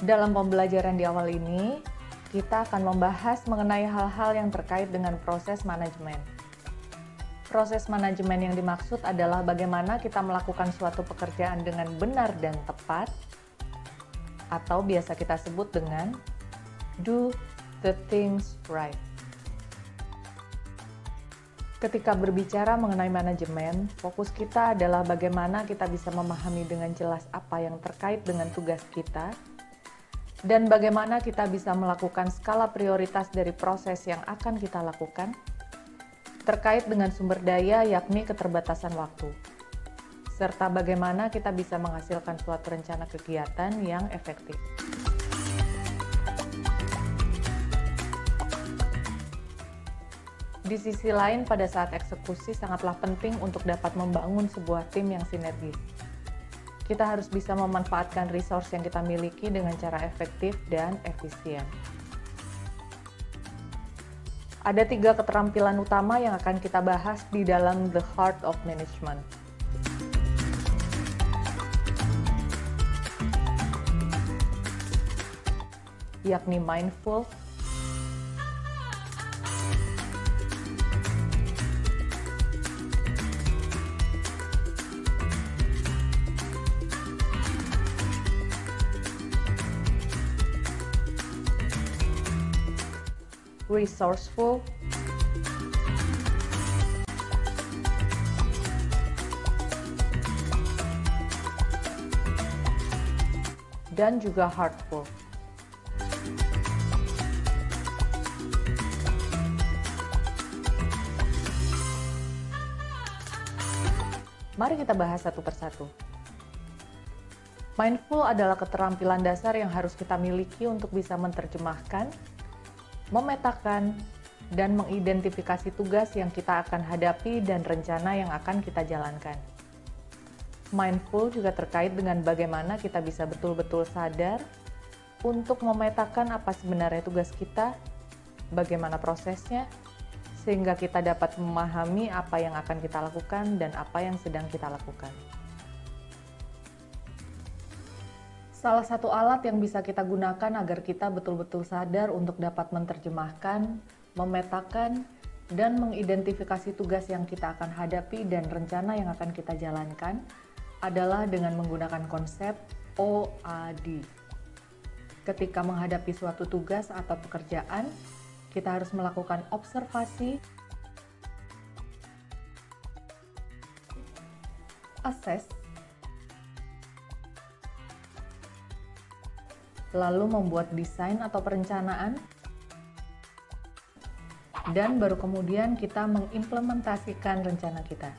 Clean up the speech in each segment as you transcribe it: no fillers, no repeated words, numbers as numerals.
Dalam pembelajaran di awal ini, kita akan membahas mengenai hal-hal yang terkait dengan proses manajemen. Proses manajemen yang dimaksud adalah bagaimana kita melakukan suatu pekerjaan dengan benar dan tepat, atau biasa kita sebut dengan do the things right. Ketika berbicara mengenai manajemen, fokus kita adalah bagaimana kita bisa memahami dengan jelas apa yang terkait dengan tugas kita, dan bagaimana kita bisa melakukan skala prioritas dari proses yang akan kita lakukan, terkait dengan sumber daya yakni keterbatasan waktu, serta bagaimana kita bisa menghasilkan suatu rencana kegiatan yang efektif. Di sisi lain, pada saat eksekusi sangatlah penting untuk dapat membangun sebuah tim yang sinergis. Kita harus bisa memanfaatkan resource yang kita miliki dengan cara efektif dan efisien. Ada 3 keterampilan utama yang akan kita bahas di dalam The Heart of Management. Yakni mindful, resourceful, dan juga heartful. Mari kita bahas satu persatu. Mindful adalah keterampilan dasar yang harus kita miliki untuk bisa menerjemahkan, memetakan, dan mengidentifikasi tugas yang kita akan hadapi dan rencana yang akan kita jalankan. Mindful juga terkait dengan bagaimana kita bisa betul-betul sadar untuk memetakan apa sebenarnya tugas kita, bagaimana prosesnya, sehingga kita dapat memahami apa yang akan kita lakukan dan apa yang sedang kita lakukan. Salah satu alat yang bisa kita gunakan agar kita betul-betul sadar untuk dapat menerjemahkan, memetakan, dan mengidentifikasi tugas yang kita akan hadapi dan rencana yang akan kita jalankan adalah dengan menggunakan konsep OAD. Ketika menghadapi suatu tugas atau pekerjaan, kita harus melakukan observasi, assess, lalu membuat desain atau perencanaan, dan baru kemudian kita mengimplementasikan rencana kita.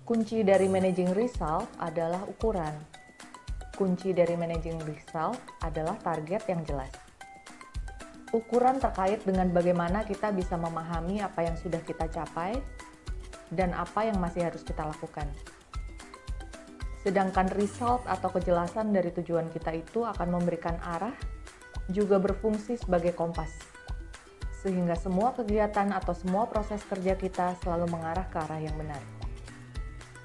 Kunci dari managing result adalah ukuran. Kunci dari managing result adalah target yang jelas. Ukuran terkait dengan bagaimana kita bisa memahami apa yang sudah kita capai dan apa yang masih harus kita lakukan. Sedangkan result atau kejelasan dari tujuan kita itu akan memberikan arah, juga berfungsi sebagai kompas. Sehingga semua kegiatan atau semua proses kerja kita selalu mengarah ke arah yang benar.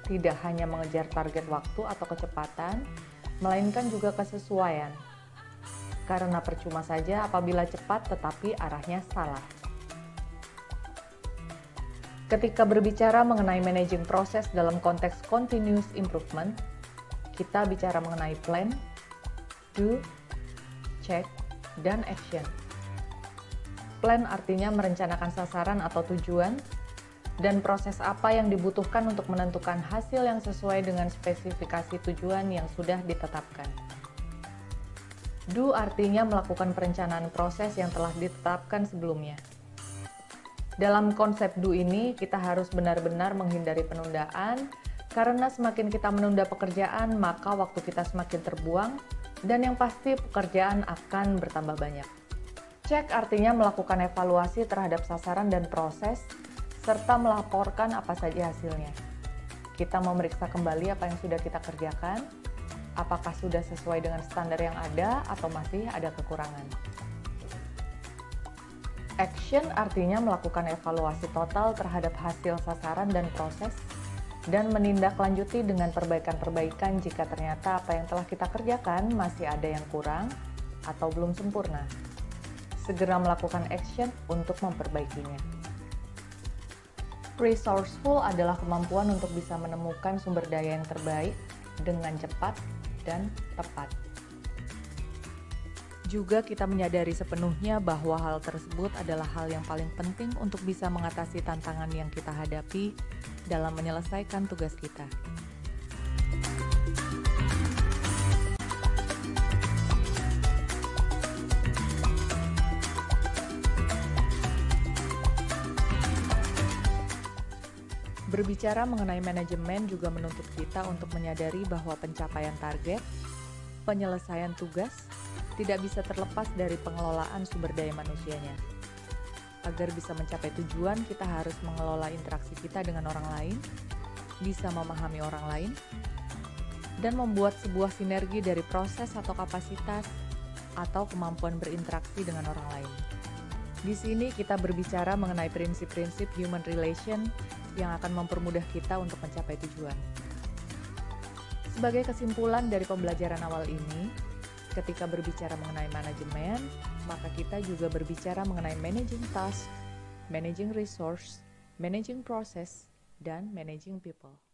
Tidak hanya mengejar target waktu atau kecepatan, melainkan juga kesesuaian. Karena percuma saja apabila cepat tetapi arahnya salah. Ketika berbicara mengenai managing proses dalam konteks continuous improvement, kita bicara mengenai plan, do, check, dan action. Plan artinya merencanakan sasaran atau tujuan, dan proses apa yang dibutuhkan untuk menentukan hasil yang sesuai dengan spesifikasi tujuan yang sudah ditetapkan. Do artinya melakukan perencanaan proses yang telah ditetapkan sebelumnya. Dalam konsep do ini, kita harus benar-benar menghindari penundaan, karena semakin kita menunda pekerjaan, maka waktu kita semakin terbuang, dan yang pasti pekerjaan akan bertambah banyak. Check artinya melakukan evaluasi terhadap sasaran dan proses, serta melaporkan apa saja hasilnya. Kita memeriksa kembali apa yang sudah kita kerjakan, Apakah sudah sesuai dengan standar yang ada atau masih ada kekurangan? Action artinya melakukan evaluasi total terhadap hasil sasaran dan proses, dan menindaklanjuti dengan perbaikan-perbaikan jika ternyata apa yang telah kita kerjakan masih ada yang kurang atau belum sempurna. Segera melakukan action untuk memperbaikinya. Resourceful adalah kemampuan untuk bisa menemukan sumber daya yang terbaik dengan cepat dan tepat. Juga kita menyadari sepenuhnya bahwa hal tersebut adalah hal yang paling penting untuk bisa mengatasi tantangan yang kita hadapi dalam menyelesaikan tugas kita. Berbicara mengenai manajemen juga menuntut kita untuk menyadari bahwa pencapaian target, penyelesaian tugas, tidak bisa terlepas dari pengelolaan sumber daya manusianya. Agar bisa mencapai tujuan, kita harus mengelola interaksi kita dengan orang lain, bisa memahami orang lain, dan membuat sebuah sinergi dari proses atau kapasitas atau kemampuan berinteraksi dengan orang lain. Di sini kita berbicara mengenai prinsip-prinsip human relation yang akan mempermudah kita untuk mencapai tujuan. Sebagai kesimpulan dari pembelajaran awal ini, ketika berbicara mengenai manajemen, maka kita juga berbicara mengenai managing task, managing resource, managing process, dan managing people.